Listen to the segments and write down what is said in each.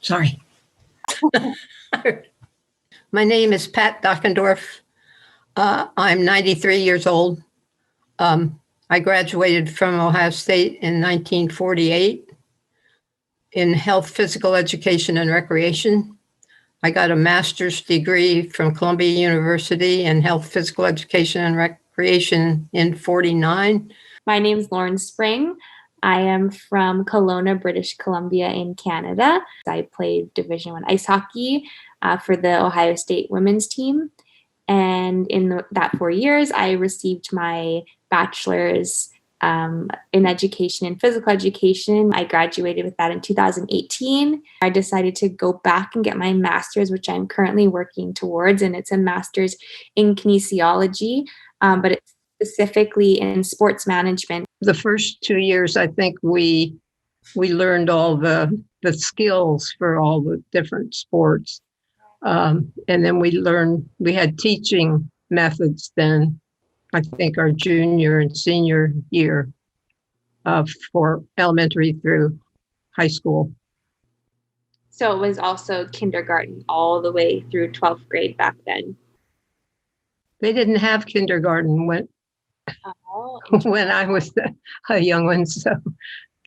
Sorry. My name is Pat Dockendorf. I'm 93 years old. I graduated from Ohio State in 1948 in health, physical education, and recreation. I got a master's degree from Columbia University in health, physical education, and recreation in 49. My name is Lauren Spring. I am from Kelowna, British Columbia in Canada. I played Division I ice hockey for the Ohio State women's team. And in that 4 years, I received my bachelor's in education and physical education. I graduated with that in 2018. I decided to go back and get my master's, which I'm currently working towards. And it's a master's in kinesiology, but it's specifically in sports management. The first 2 years, I think we learned all the skills for all the different sports. And then we had teaching methods then, I think our junior and senior year for elementary through high school. So it was also kindergarten all the way through 12th grade back then. They didn't have kindergarten when I was a young one, so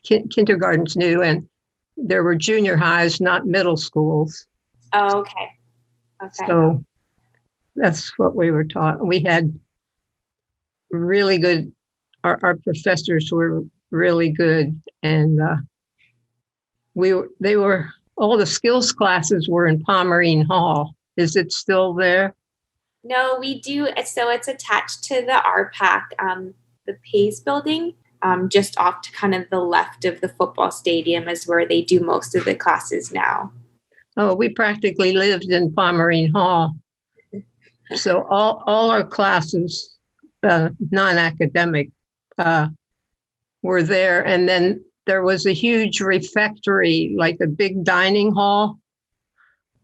kindergarten's new, and there were junior highs, not middle schools. Oh, okay. So that's what we were taught. We had really good, our professors were really good, and all the skills classes were in Pomerine Hall. Is it still there? No, we do. So it's attached to the RPAC, the Pace building, just off to kind of the left of the football stadium is where they do most of the classes now. Oh, we practically lived in Pomerine Hall. So all our classes, non-academic, were there. And then there was a huge refectory, like a big dining hall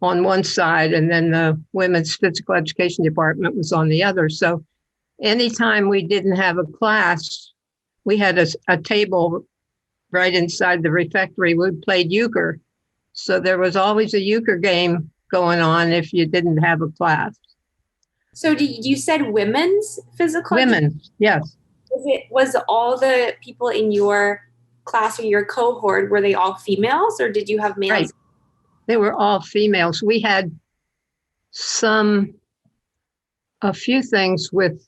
on one side, and then the women's physical education department was on the other. So anytime we didn't have a class, we had a table right inside the refectory. We played euchre. So there was always a euchre game going on if you didn't have a class. So you said women's physical education? Women, yes. Was all the people in your class or your cohort, were they all females, or did you have males? Right. They were all females. We had a few things with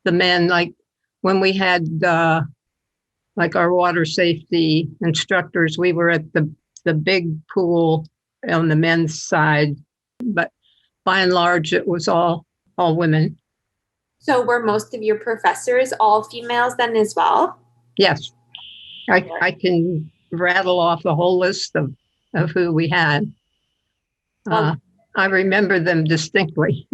the men, like when we had like our water safety instructors, we were at the big pool on the men's side, but by and large, it was all women. So were most of your professors all females then as well? Yes. I can rattle off a whole list of who we had. I remember them distinctly.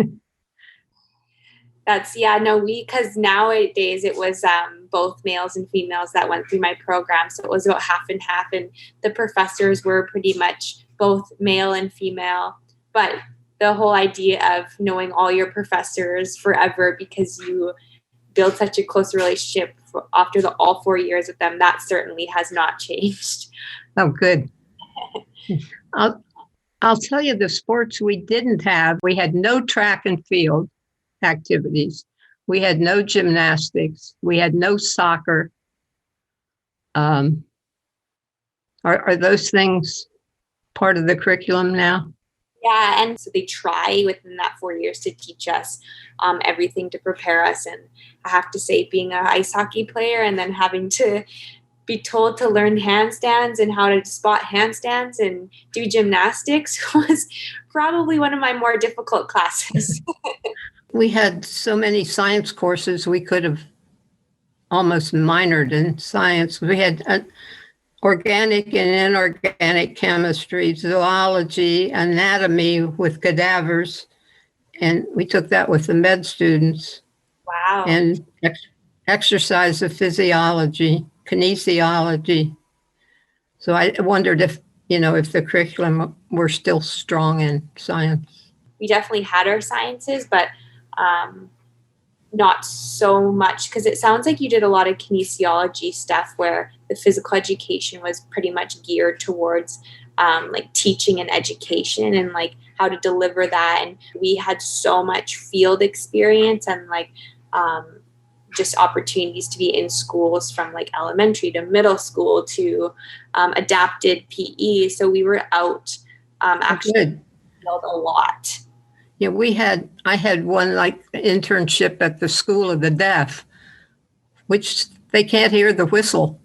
Because nowadays it was both males and females that went through my program. So it was about half and half, and the professors were pretty much both male and female. But the whole idea of knowing all your professors forever because you build such a close relationship after all 4 years with them, that certainly has not changed. Oh, good. I'll tell you the sports we didn't have. We had no track and field activities. We had no gymnastics. We had no soccer. Are those things part of the curriculum now? Yeah, and so they try within that 4 years to teach us everything to prepare us. And I have to say, being an ice hockey player and then having to be told to learn handstands and how to spot handstands and do gymnastics was probably one of my more difficult classes. We had so many science courses, we could have almost minored in science. We had organic and inorganic chemistry, zoology, anatomy with cadavers, and we took that with the med students. Wow. And exercise of physiology, kinesiology. So I wondered if the curriculum were still strong in science. We definitely had our sciences, but not so much, because it sounds like you did a lot of kinesiology stuff where the physical education was pretty much geared towards like teaching and education and like how to deliver that. And we had so much field experience and like just opportunities to be in schools from like elementary to middle school to adapted PE. So we were out actually Good. field a lot. Yeah, I had one like internship at the School of the Deaf, which they can't hear the whistle.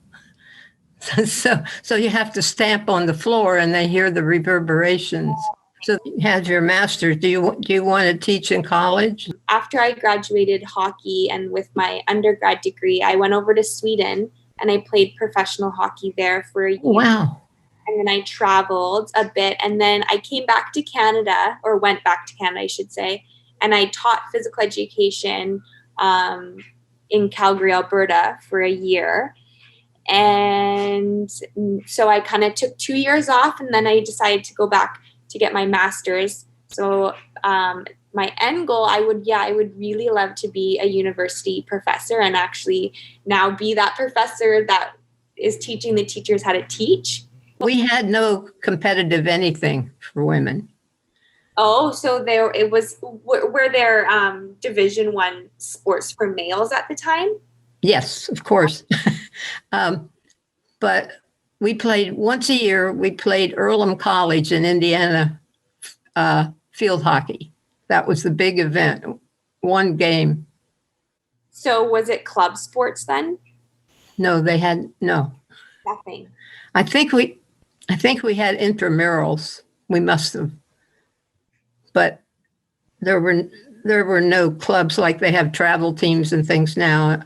So you have to stamp on the floor and they hear the reverberations. So you had your master's. Do you want to teach in college? After I graduated hockey and with my undergrad degree, I went over to Sweden and I played professional hockey there for a year. Wow. And then I traveled a bit and then I came back to Canada, or went back to Canada, I should say, and I taught physical education in Calgary, Alberta for a year. And so I kind of took 2 years off and then I decided to go back to get my master's. So my end goal, I would really love to be a university professor and actually now be that professor that is teaching the teachers how to teach. We had no competitive anything for women. Oh, so were there Division I sports for males at the time? Yes, of course. But we played once a year. We played Alum College in Indiana field hockey. That was the big event. One game. So was it club sports then? No, they had no. Nothing. I think we had intramurals. We must have, but there were no clubs like they have travel teams and things now.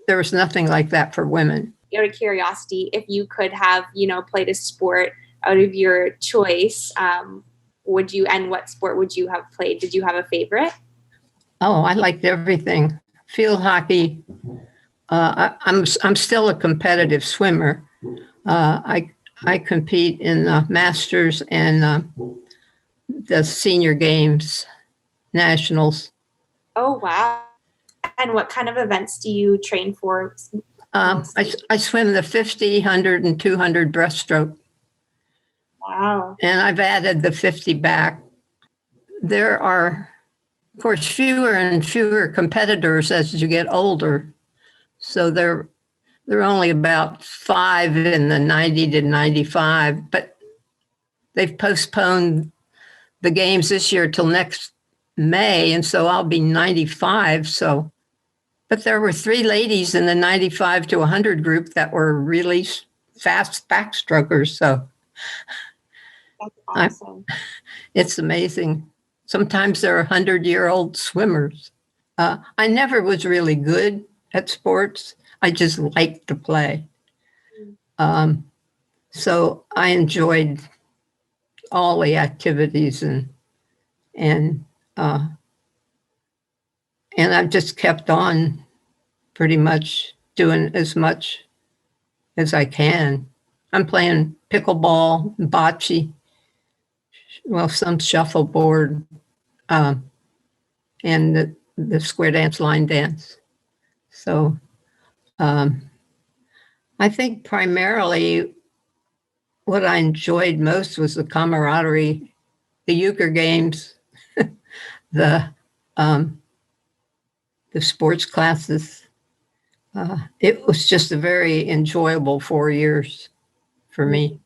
There was nothing like that for women. Out of curiosity, if you could have, played a sport out of your choice, would you, and what sport would you have played? Did you have a favorite? Oh, I liked everything. Field hockey. I'm still a competitive swimmer. I compete in the Masters and the Senior Games, Nationals. Oh, wow. And what kind of events do you train for? I swim the 50, 100, and 200 breaststroke. Wow. And I've added the 50 back. There are, of course, fewer and fewer competitors as you get older. So there are only about 5 in the 90 to 95, but they've postponed the games this year till next May, and so I'll be 95. So, but there were 3 ladies in the 95 to 100 group that were really fast backstrokers. So that's awesome. It's amazing. Sometimes they're 100-year-old swimmers. I never was really good at sports. I just liked to play. So I enjoyed all the activities and I've just kept on pretty much doing as much as I can. I'm playing pickleball, bocce, well, some shuffleboard, and the square dance, line dance. So I think primarily what I enjoyed most was the camaraderie, the euchre games, the sports classes. It was just a very enjoyable 4 years for me.